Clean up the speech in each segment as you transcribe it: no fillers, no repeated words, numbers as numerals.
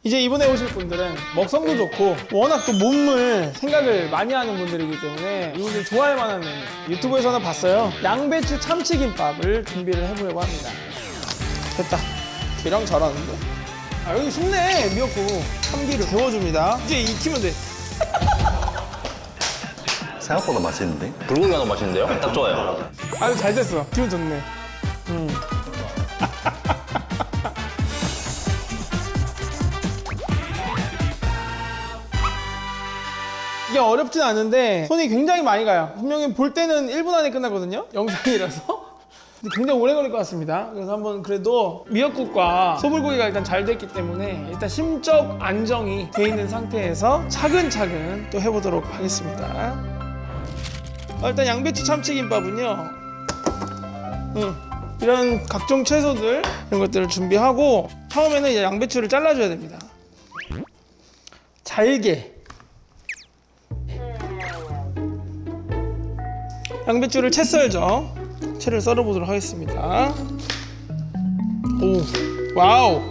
이제 이번에 오실 분들은 먹성도 좋고 워낙 또 몸을 생각을 많이 하는 분들이기 때문에 이분들 좋아할 만한 메뉴 유튜브에서 하나 봤어요. 양배추 참치김밥을 준비를 해보려고 합니다. 됐다. 계량 잘하는데? 아 여기 쉽네. 미역국 참기름 데워줍니다. 이제 익히면 돼. 생각보다 맛있는데? 불고기가 너무 맛있는데요? 딱 좋아요. 아유 잘 됐어. 기분 좋네. 이게 어렵진 않은데 손이 굉장히 많이 가요. 분명히 볼 때는 1분 안에 끝나거든요. 영상이라서. 근데 굉장히 오래 걸릴 것 같습니다. 그래서 한번 그래도 미역국과 소불고기가 일단 잘 됐기 때문에 일단 심적 안정이 돼 있는 상태에서 차근차근 또 해보도록 하겠습니다. 일단 양배추 참치김밥은요. 이런 각종 채소들 이런 것들을 준비하고 처음에는 이제 양배추를 잘라줘야 됩니다. 잘게. 양배추를 채 썰죠. 채를 썰어보도록 하겠습니다. 오, 와우.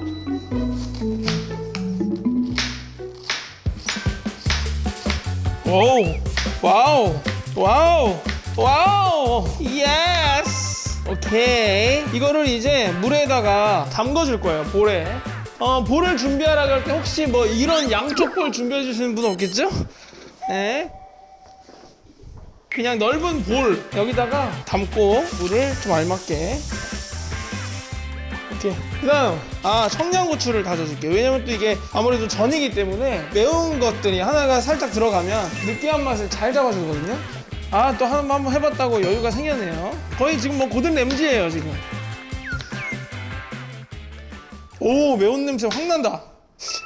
오, 와우, 와우, 와우, 예스. 오케이. 이거를 이제 물에다가 담궈줄 거예요. 볼에. 볼을 준비하라고 할 때 혹시 뭐 이런 양쪽 볼 준비해 주시는 분 없겠죠? 네. 그냥 넓은 볼 여기다가 담고 물을 좀 알맞게 이렇게. 그다음 청양고추를 다져줄게요. 왜냐면 또 이게 아무래도 전이기 때문에 매운 것들이 하나가 살짝 들어가면 느끼한 맛을 잘 잡아주거든요. 또 한번 해봤다고 여유가 생겼네요. 거의 지금 뭐 고든 램지예요 지금. 오, 매운 냄새 확 난다.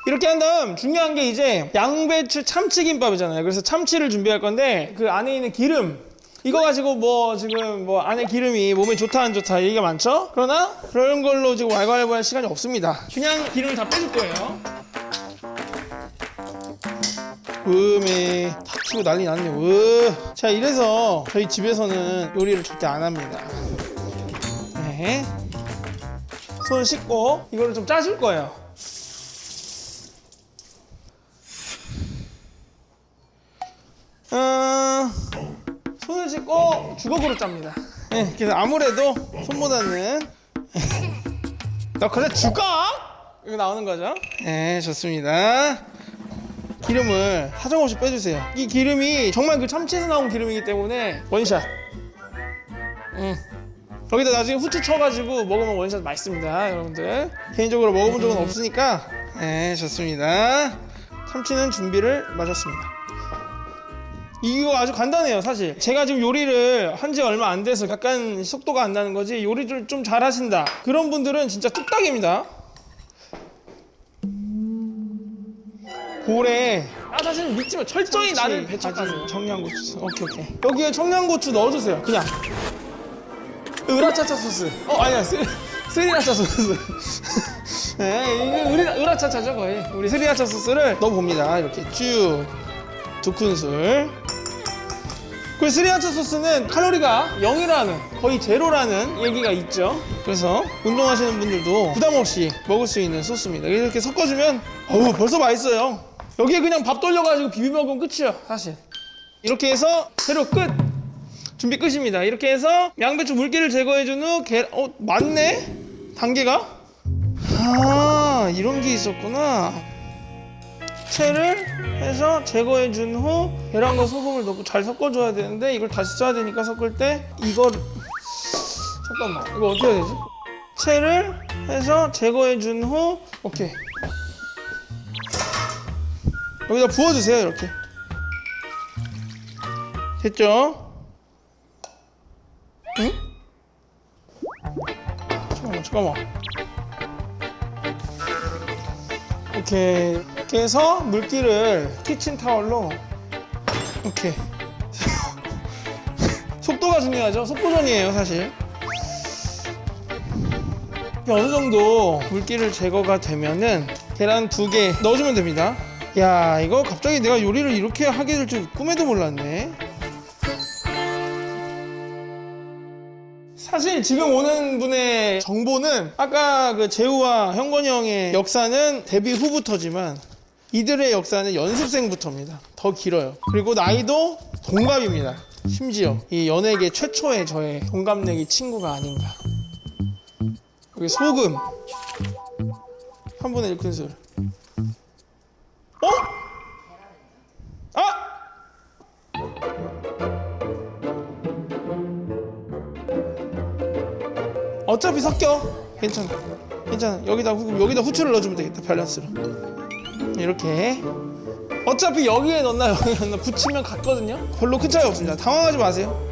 이렇게 한 다음 중요한 게 이제 양배추 참치김밥이잖아요. 그래서 참치를 준비할 건데 그 안에 있는 기름 이거 가지고 뭐 지금 뭐 안에 기름이 몸에 좋다 안 좋다 얘기가 많죠? 그러나 그런 걸로 지금 왈가왈부할 시간이 없습니다. 그냥 기름을 다 빼줄 거예요. 다 튀고 난리 났네요. 자, 이래서 저희 집에서는 요리를 절대 안 합니다. 네. 손 씻고 이거를 좀 짜줄 거예요. 손을 씻고 주걱으로 짭니다. 네, 그래서 아무래도 손보다는 그래 주걱! 이거 나오는 거죠. 네, 좋습니다. 기름을 사정없이 빼주세요. 이 기름이 정말 그 참치에서 나온 기름이기 때문에 원샷. 여기다 나중에 후추 쳐가지고 먹으면 원샷 맛있습니다, 여러분들. 개인적으로 먹어본 적은 없으니까. 네, 좋습니다. 참치는 준비를 마쳤습니다. 이거 아주 간단해요, 사실. 제가 지금 요리를 한 지 얼마 안 돼서 약간 속도가 안 나는 거지, 요리를 좀 잘하신다 그런 분들은 진짜 뚝딱입니다. 볼에 사실 믿지 마. 철저히 나를 배척하세요. 청양고추. 오케이. 여기에 청양고추 넣어주세요. 그냥 으라차차 소스. 아니야, 스리라차 소스. 네, 이게 으라차차죠 거의. 우리 스리라차 소스를 넣어봅니다. 이렇게 쭉 2큰술. 그 스리라차 소스는 칼로리가 0이라는, 거의 제로라는 얘기가 있죠. 그래서 운동하시는 분들도 부담 없이 먹을 수 있는 소스입니다. 이렇게 섞어주면 벌써 맛있어요. 여기에 그냥 밥 돌려가지고 비벼 먹으면 끝이에요, 사실. 이렇게 해서 재료 끝! 준비 끝입니다. 이렇게 해서 양배추 물기를 제거해준 후 맞네? 단계가? 이런 게 있었구나. 채를 해서 제거해준 후 계란과 소금을 넣고 잘 섞어줘야 되는데 이걸 다시 써야 되니까 섞을 때 잠깐만, 이거 어떻게 해야 되지? 채를 해서 제거해준 후 오케이. 여기다 부어주세요. 이렇게 됐죠? 응? 잠깐만. 오케이. 이렇게 해서 물기를 키친타월로 오케이. 속도가 중요하죠. 속도전이에요, 사실. 어느 정도 물기를 제거가 되면은 계란 2개 넣어주면 됩니다. 야, 이거 갑자기 내가 요리를 이렇게 하게 될 줄 꿈에도 몰랐네. 사실 지금 오는 분의 정보는 아까 그 재우와 형건이 형의 역사는 데뷔 후부터지만 이들의 역사는 연습생부터입니다. 더 길어요. 그리고 나이도 동갑입니다. 심지어 이 연예계 최초의 저의 동갑내기 친구가 아닌가. 여기 소금 한 분의 1큰술. 어? 아! 어차피 섞여. 괜찮아. 괜찮아. 여기다 후추를 넣어주면 되겠다. 밸런스로. 이렇게. 어차피 여기에 넣나 여기에 넣나 붙이면 같거든요. 별로 큰 차이 없습니다. 당황하지 마세요.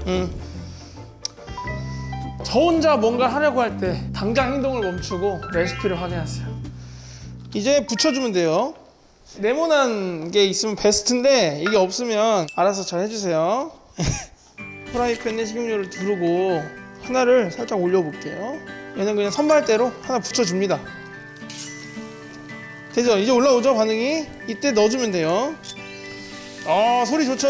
저 혼자 뭔가 하려고 할 때 당장 행동을 멈추고 레시피를 확인하세요. 이제 붙여주면 돼요. 네모난 게 있으면 베스트인데 이게 없으면 알아서 잘 해주세요. 프라이팬에 식용유를 두르고 하나를 살짝 올려볼게요. 얘는 그냥 선발대로 하나 붙여줍니다. 되죠? 이제 올라오죠 반응이? 이때 넣어주면 돼요. 소리 좋죠?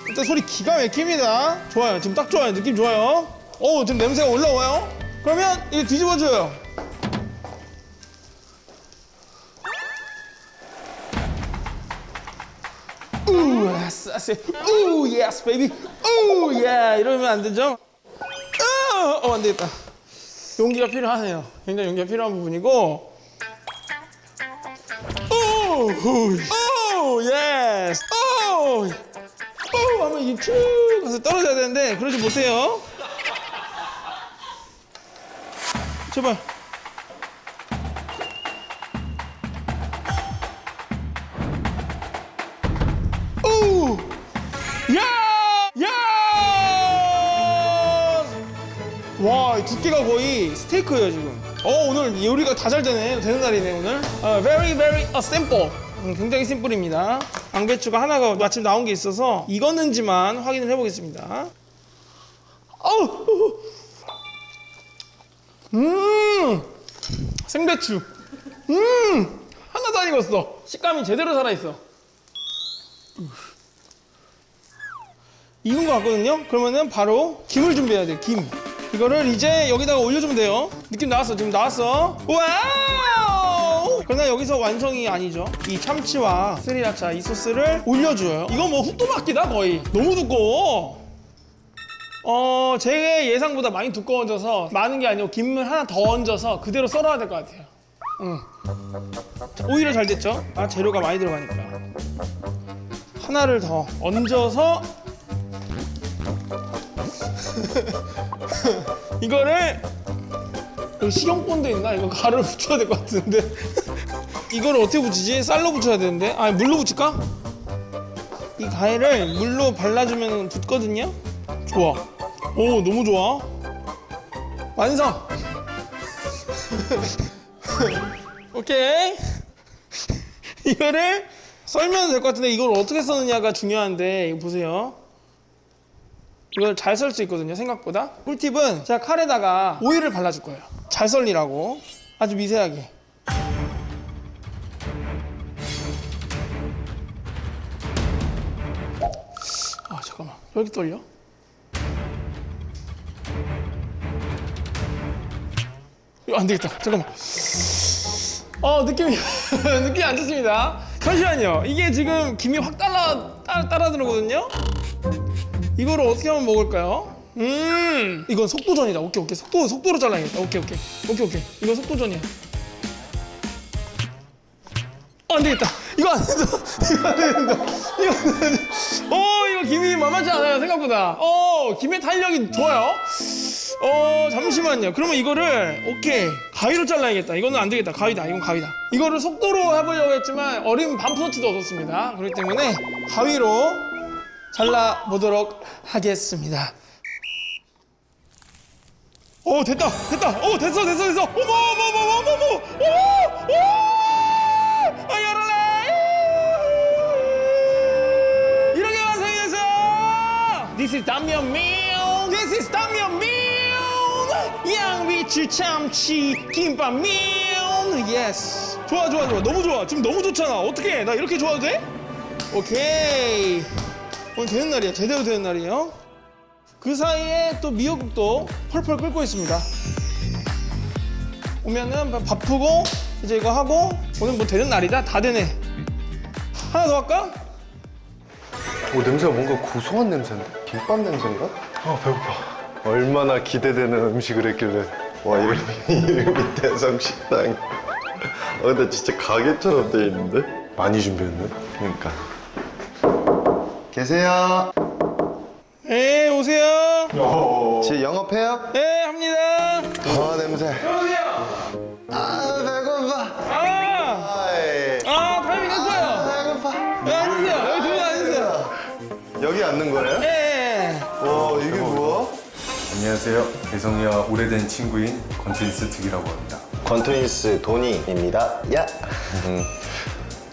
일단 소리 기가 막힙니다. 좋아요. 지금 딱 좋아요. 느낌 좋아요. 지금 냄새가 올라와요. 그러면 이제 뒤집어줘요. yes baby. 이러면 안 되죠? 안 되겠다. 용기가 필요하네요. 굉장히 용기가 필요한 부분이고. yes. 하면 이게 쭉 가서 떨어져야 되는데 그러지 못해요. 제발. 와, 두께가 거의 스테이크예요 지금. 오늘 요리가 다 잘 되는 날이네 오늘. Very very simple. 굉장히 심플입니다. 양배추가 하나가 마침 나온 게 있어서 익었는지만 확인을 해보겠습니다. 생배추. 하나도 안 익었어. 식감이 제대로 살아있어. 익은 것 같거든요. 그러면은 바로 김을 준비해야 돼. 김. 이거를 이제 여기다가 올려주면 돼요. 느낌 나왔어. 지금 나왔어. 와우! 그러나 여기서 완성이 아니죠. 이 참치와 스리라차 이 소스를 올려줘요. 이거 뭐 후토막기다 거의. 너무 두꺼워. 제 예상보다 많이 두꺼워져서 많은 게 아니고 김을 하나 더 얹어서 그대로 썰어야 될 것 같아요. 오히려 잘 됐죠? 재료가 많이 들어가니까. 하나를 더 얹어서 이거를 여기 식용본도 있나? 이거 가루를 붙여야 될 것 같은데. 이거를 어떻게 붙이지? 쌀로 붙여야 되는데. 물로 붙일까? 이 가위를 물로 발라주면 붙거든요. 좋아. 너무 좋아. 완성. 오케이. 이거를 썰면 될 것 같은데 이걸 어떻게 써느냐가 중요한데 이거 보세요. 이걸 잘 썰 수 있거든요 생각보다. 꿀팁은 제가 칼에다가 오일을 발라줄 거예요. 잘 썰리라고. 아주 미세하게. 잠깐만 왜 이렇게 떨려? 이거 안 되겠다. 잠깐만. 느낌이 안 좋습니다. 잠시만요. 이게 지금 김이 확 따라 들어오거든요. 이거를 어떻게 하면 먹을까요? 이건 속도전이다. 오케이. 속도로 잘라야겠다. 오케이. 이건 속도전이야. 안 되겠다. 이거 안 된다. 이거 김이 만만치 않아요 생각보다. 김의 탄력이 좋아요. 잠시만요. 그러면 이거를 오케이 가위로 잘라야겠다. 이거는 안 되겠다. 이건 가위다. 이거를 속도로 해보려고 했지만 어린 반프로치도 얻었습니다. 그렇기 때문에 가위로 잘라보도록 하겠습니다. 됐다. 됐어. 어머. 이렇게 완성이 됐어요. This is 담면 meal. 양배추 참치 김밥 meal. Yes. 좋아. 너무 좋아. 지금 너무 좋잖아. 어떻게? 나 이렇게 좋아도 돼? 오케이. 오늘 되는 날이야. 제대로 되는 날이에요. 그 사이에 또 미역국도 펄펄 끓고 있습니다. 오면은 바쁘고 이제 이거 하고 오늘 뭐 되는 날이다. 다 되네. 하나 더 할까? 오, 냄새가 뭔가 고소한 냄새인데? 김밥 냄새인가? 아, 배고파. 얼마나 기대되는 음식을 했길래. 와, 이름이 대성식당. 근데 진짜 가게처럼 돼 있는데? 많이 준비했네. 그러니까. 계세요? 네, 오세요. 지금 영업해요? 네, 합니다. 아, 냄새. 오세요. 아, 배고파. 아, 아이. 타이밍 했어요. 배고파. 네, 앉으세요. 여기 두 분 앉으세요. 여기 앉는 거예요? 네. 와, 이게 뭐야? 안녕하세요. 대성이와 오래된 친구인 권트윈스 특이라고 합니다. 권트윈스 도니입니다. 야.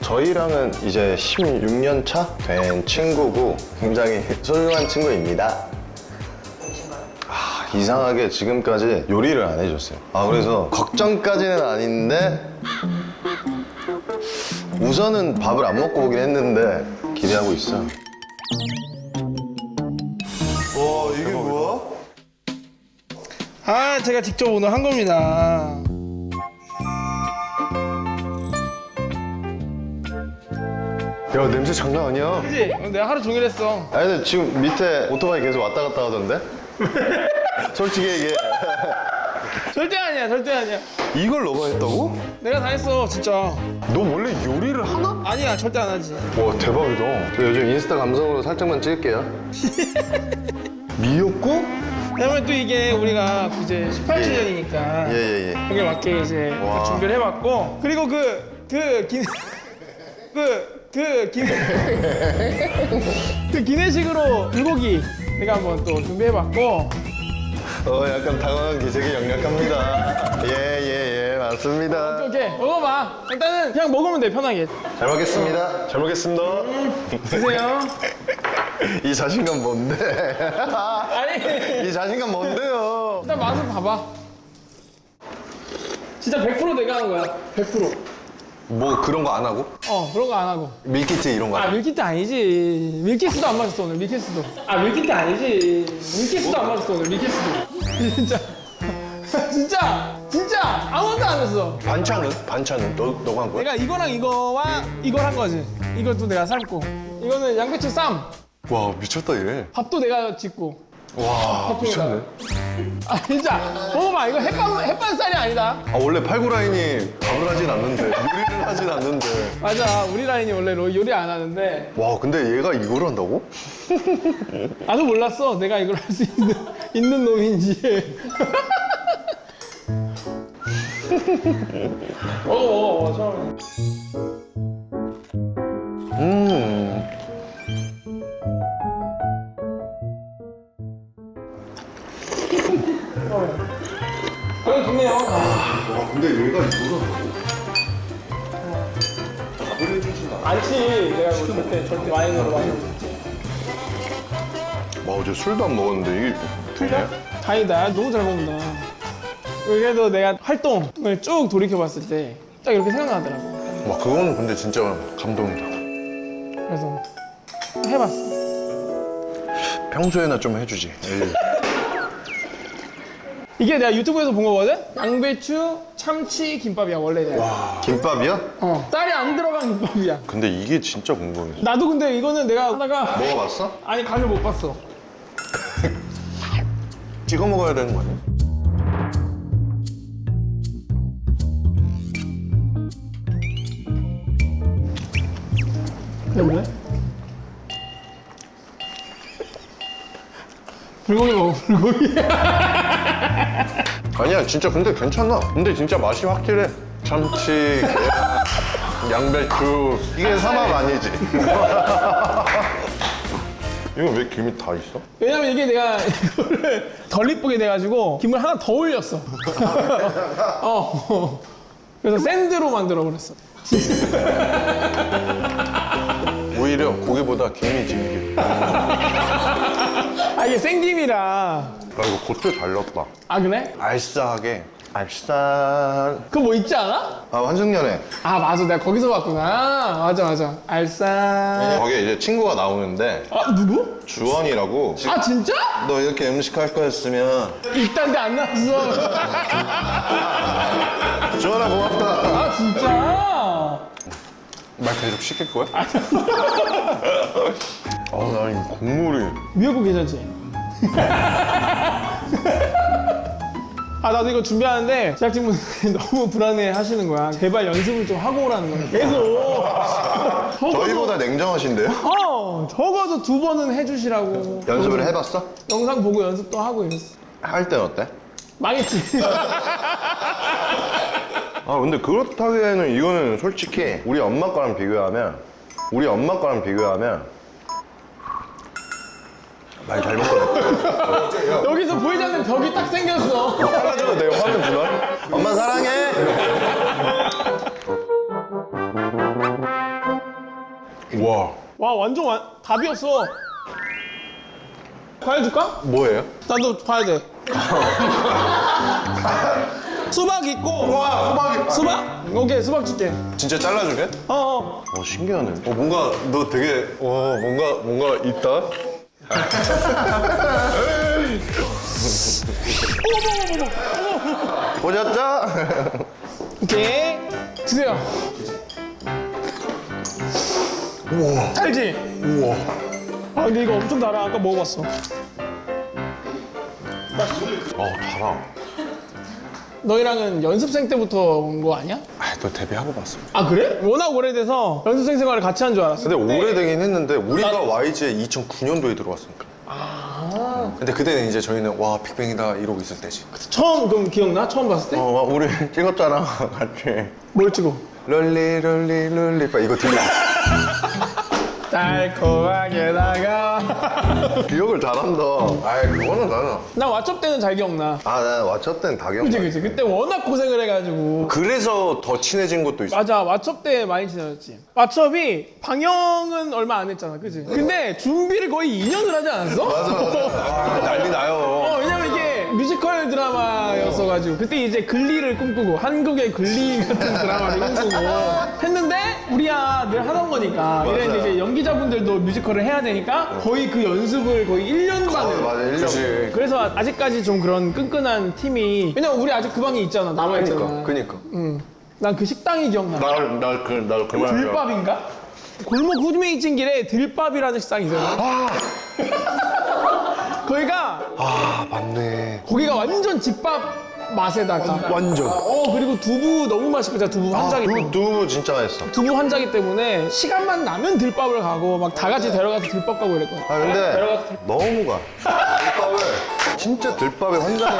저희랑은 이제 16년 차 된 친구고 굉장히 소중한 친구입니다. 이상하게 지금까지 요리를 안 해줬어요. 그래서 걱정까지는 아닌데 우선은 밥을 안 먹고 오긴 했는데 기대하고 있어요. 와, 이게 뭐야? 아, 제가 직접 오늘 한 겁니다. 야, 냄새 장난 아니야. 그치? 내가 하루 종일 했어. 아니, 근데 지금 밑에 오토바이 계속 왔다 갔다 하던데? 솔직히 얘기해. 절대 아니야, 절대 아니야. 이걸 너가 했다고? 내가 다 했어, 진짜. 너 원래 요리를 하나? 아니야, 절대 안 하지. 와, 대박이다. 저 요즘 인스타 감성으로 살짝만 찍을게요. 미역국? 왜냐면 또 이게 우리가 이제 18주년이니까 예. 거기에 맞게 이제 와. 준비를 해봤고, 그리고 그 기내식으로 불고기 내가 한번 또 준비해봤고. 약간 당황한 기색이 역력합니다. 예, 맞습니다. 오케이, 먹어봐. 일단은 그냥 먹으면 돼, 편하게. 잘 먹겠습니다. 잘 먹겠습니다. 드세요. 이 자신감 뭔데? 아니, 이 자신감 뭔데요? 일단 맛을 봐봐. 진짜 100% 내가 하는 거야. 100%. 뭐 그런 거 안 하고? 그런 거 안 하고. 밀키트 이런 거 아, 밀키트 아니지. 밀키스도 안 마셨어, 오늘. 밀키스도. 아, 밀키트 아니지. 밀키스도 안 마셨어, 오늘. 밀키스도. 진짜. 진짜. 아무것도 안 했어. 반찬은? 너가 한 거야? 내가 이거랑 이거와 이걸 한 거지. 이것도 내가 삶고. 이거는 양배추 쌈. 와, 미쳤다 얘. 밥도 내가 짓고. 와, 미쳤네. 아, 진짜. 먹어봐. 이거 햇반쌀이 아니다. 원래 팔구라인이 밥을 하진 않는데 요리를 하진 않는데. 맞아. 우리 라인이 원래 요리 안 하는데. 와, 근데 얘가 이걸 한다고? 나도 몰랐어. 내가 이걸 할 수 있는 놈인지. 먹어, 처음에. 그래, 좋네요. 와, 근데 얘가 이걸 한다고? 않지. 내가 뭐 절대 와인으로 마시지. 와, 어제 술도 안 먹었는데 이게 되냐? 다행이다. 너무 잘 먹는다. 그래도 내가 활동을 쭉 돌이켜봤을 때 딱 이렇게 생각나더라고. 와, 그거는 근데 진짜 감동이다. 그래서 해봤어. 평소에나 좀 해주지. 이게 내가 유튜브에서 본 거거든? 양배추, 참치, 김밥이야, 원래 내가. 김밥이야? 쌀이 안 들어간 김밥이야. 근데 이게 진짜 궁금해. 나도 근데 이거는 내가 하다가 먹어봤어? 아니, 간을 못 봤어. 찍어 먹어야 되는 거 아니야? 왜? 불고기 먹어, 불고기. 아니야, 진짜 근데 괜찮아. 근데 진짜 맛이 확실해. 참치, 계란, 양배추. 이게 삼합 아니지? 이거 왜 김이 다 있어? 왜냐면 이게 내가 이거를 덜 이쁘게 돼가지고 김을 하나 더 올렸어. 그래서 샌드로 만들어 버렸어. 오히려 고기보다 김이 질겨. 아, 이게 생김이라. 나 이거 고추 잘 넣었다. 아, 그래? 알싸하게 알싸. 그거 뭐 있지 않아? 아, 환승연애. 아 맞아, 내가 거기서 봤구나. 맞아. 알싸. 거기에 이제 친구가 나오는데 아 누구? 주원이라고. 아 진짜? 너 이렇게 음식 할 거였으면 이딴 데 안 나왔어. 주원아 고맙다. 아 진짜? 말 계속 시킬 거야? 나 이 국물이. 미역국 괜찮지? 아 나도 이거 준비하는데 제작진분들이 너무 불안해 하시는 거야. 제발 연습을 좀 하고 오라는 거야. 계속. 저희보다 냉정하신데요? 적어도 2번은 해주시라고. 연습을 해봤어? 영상 보고 연습도 하고 이랬어. 할 땐 어때? 망했지. 아 근데 그렇다기에는 이거는 솔직히 우리 엄마 거랑 비교하면 말 잘못 꺼냈다. 여기서 보이지 않는 벽이 딱 생겼어. 잘라줘도 돼요 화면 불안? 엄마 사랑해. 우와 와 완전 답이었어. 과일 줄까? 뭐예요? 나도 봐야 돼. 수박 있고. 와 수박? 오케이 수박 줄게. 진짜 잘라주게? 어. 신기하네. 뭔가 너 되게 뭔가 있다. 보셨죠? 오케이. 드세요. 우와. 달지? 우와. 아 근데 이거 엄청 달아. 아까 먹어봤어. 달아. 너희랑은 연습생 때부터 온 거 아니야? 너 데뷔하고 봤어. 아 그래? 워낙 오래돼서 연습생 생활을 같이 한 줄 알았어. 근데 오래되긴 했는데 우리가 YG에 2009년도에 들어왔으니까. 근데 그때는 이제 저희는 와 빅뱅이다 이러고 있을 때지. 처음 그럼 기억나? 처음 봤을 때? 우리 찍었잖아 같이. 뭘 찍어? 롤리 이거 들려. 달콤하게 다가. 기억을 잘한다. 아이 그거는 나는. 나 왓첩 때는 잘 기억나. 나 왓챠 때는 다 기억나. 그치. 그때 워낙 고생을 해가지고. 그래서 더 친해진 것도 있어. 맞아, 왓첩 때 많이 친해졌지. 왓첩이 방영은 얼마 안 했잖아, 그치? 근데 준비를 거의 2년을 하지 않았어? 맞아. 난리 나요. 왜냐면 이게 뮤지컬 드라마였어가지고 그때 이제 글리를 꿈꾸고 한국의 글리 같은 드라마를 꿈꾸고 했는데 우리야 늘 하던 거니까 이랬는데 이제 연기자분들도 뮤지컬을 해야 되니까 거의 그 연습을 거의 1년 만에 맞아 1년. 그래서 아직까지 좀 그런 끈끈한 팀이 왜냐면 우리 아직 그 방에 있잖아 남아있잖아. 그니까. 난 그 식당이 기억나. 날 그만. 들밥인가? 골목 후드메이 찐 길에 들밥이라는 식당이 있어요. 거기가 맞네. 거기가 완전 집밥 맛에다가 완전. 그리고 두부 너무 맛있고 진짜 두부 한자기 두부 진짜 맛있어. 두부 한자기 때문에 시간만 나면 들밥을 가고 막 다 같이 데려가서 들밥 가고 이랬거든. 근데 너무 가. 들밥을 진짜 들밥에 환장해.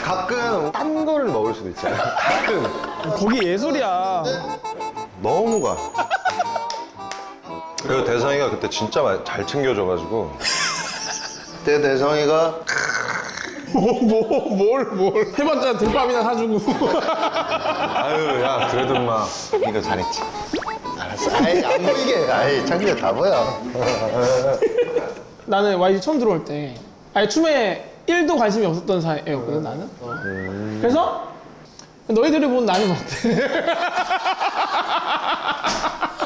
가끔 딴 거를 먹을 수도 있잖아. 가끔 거기 예술이야. 너무 가. 그리고 대성이가 그때 진짜 잘 챙겨줘가지고 그때 대성이가 뭘 해봤자 들밥이나 사주고. 아유 야 그래도 마 이거 잘했지. 알았어. 아이 안 보이게. 아이 창피해 다 보여. 나는 YG 처음 들어올 때 아예 춤에 1도 관심이 없었던 사이였거든 나는. 그래서 너희들이 본 나는 어때?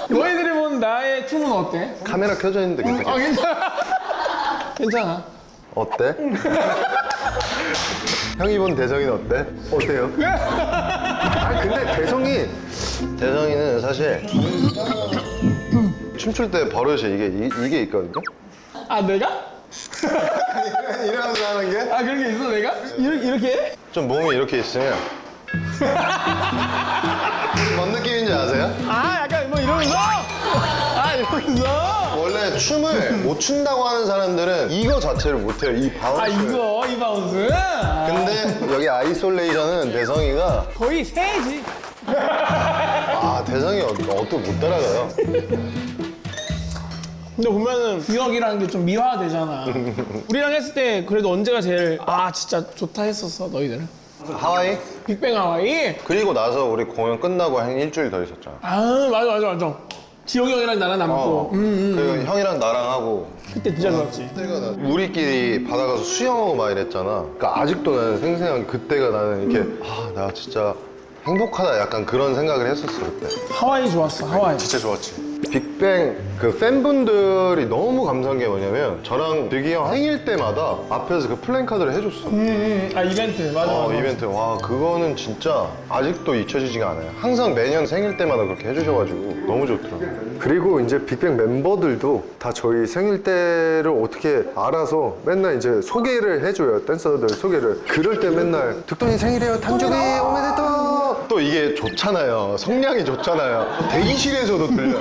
너희들이 본 나의 춤은 어때? 카메라 켜져 있는데 괜찮아. 괜찮아. 괜찮아. 어때? 형이 본 대성이는 어때? 어때요? 근데 대성이는 사실 춤출 때 버릇이 이게 있거든요? 아 내가? 이러면서 하는 게? 아 그런 게 있어 내가? 이렇게 해? 좀 몸이 이렇게 있으면 뭔 느낌인지 아세요? 아 약간 뭐 이러면서? 이러면서? 원래 춤을 못 춘다고 하는 사람들은 이거 자체를 못해요. 이 바운스. 이 바운스? 근데 여기 아이솔레이션은 대성이가 거의 새지. 대성이 어떻게 못 따라가요? 근데 보면은 기억이라는 게 좀 미화되잖아. 우리랑 했을 때 그래도 언제가 제일 진짜 좋다 했었어 너희들은? 하와이? 빅뱅 하와이? 그리고 나서 우리 공연 끝나고 한 일주일 더 있었잖아. 맞아. 지용이 형이랑 나랑 남고. 그리고 형이랑 나랑 하고 그때 진짜 좋았지. 우리끼리 바다 가서 수영하고 막 이랬잖아. 그러니까 아직도 나는 생생한 그때가 나는 이렇게 나 진짜 행복하다 약간 그런 생각을 했었어 그때. 하와이 좋았어, 하와이. 진짜 좋았지. 빅뱅 그 팬분들이 너무 감사한 게 뭐냐면 저랑 빅이 형 생일 때마다 앞에서 그 플랜카드를 해줬어. 아, 이벤트. 맞아, 맞아. 이벤트. 와 그거는 진짜 아직도 잊혀지지가 않아요. 항상 매년 생일 때마다 그렇게 해주셔가지고 너무 좋더라고요. 그리고 이제 빅뱅 멤버들도 다 저희 생일 때를 어떻게 알아서 맨날 이제 소개를 해줘요. 댄서들 소개를. 그럴 때 맨날 득돈이 생일이에요. 단축이 오메데토. 또 이게 좋잖아요. 성량이 좋잖아요. 대기실에서도 들려.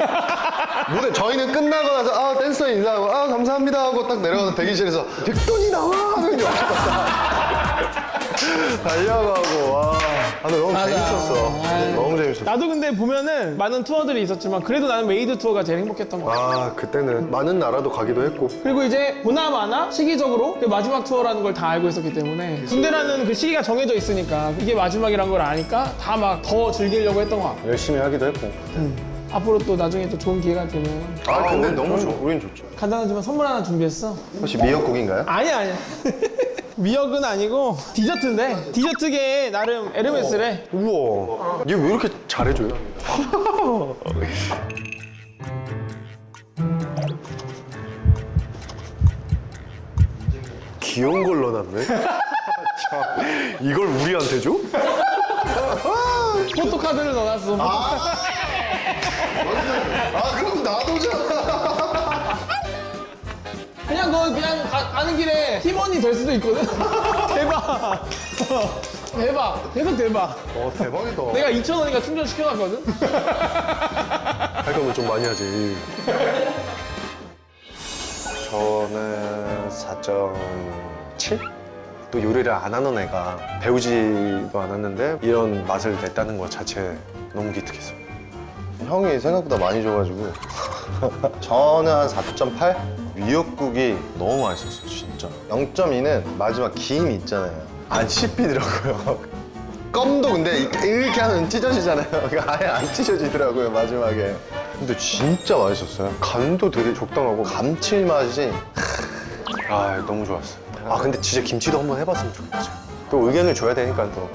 무대 저희는 끝나고 나서 댄서 인사하고 감사합니다 하고 딱 내려가서 대기실에서 득돈이 나와 하는 게 없었다. 달려가고 와. 근데 너무 맞아. 재밌었어. 너무 재밌었어. 나도 근데 보면은 많은 투어들이 있었지만 그래도 나는 메이드 투어가 제일 행복했던 것 같아. 그때는 많은 나라도 가기도 했고. 그리고 이제 보나마나 시기적으로 그 마지막 투어라는 걸 다 알고 있었기 때문에 군대라는 그 시기가 정해져 있으니까 이게 마지막이란 걸 아니까 다 막 더 즐기려고 했던 것 같고. 열심히 하기도 했고. 앞으로 또 나중에 또 좋은 기회가 되면 근데 너무 좋아. 우린 좋죠. 간단하지만 선물 하나 준비했어. 혹시 미역국인가요? 아니야. 미역은 아니고 디저트인데 디저트계에 나름 에르메스래. 우와. 얘 왜 이렇게 잘해줘요? 귀여운 걸 넣어놨네. 참, 이걸 우리한테 줘? 포토카드를 넣어놨어. 그럼 나도 잖아. 그냥 너 그냥 가는 길에 팀원이 될 수도 있거든. 대박. 대박. 계속 대박. 대박이다. 내가 2,000원이니까 충전시켜놨거든. 할 거면 좀 많이 하지. 저는 4.7? 또 요리를 안 하는 애가 배우지도 않았는데 이런 맛을 냈다는 것 자체 너무 기특했어요. 형이 생각보다 많이 줘가지고 저는 한 4.8? 미역국이 너무 맛있었어 진짜. 0.2는 마지막 김 있잖아요. 안 씹히더라고요. 껌도 근데 이렇게 하면 찢어지잖아요. 아예 안 찢어지더라고요 마지막에. 근데 진짜 맛있었어요. 간도 되게 적당하고 감칠맛이 너무 좋았어. 근데 진짜 김치도 한번 해봤으면 좋겠지. 또 의견을 줘야 되니까 또.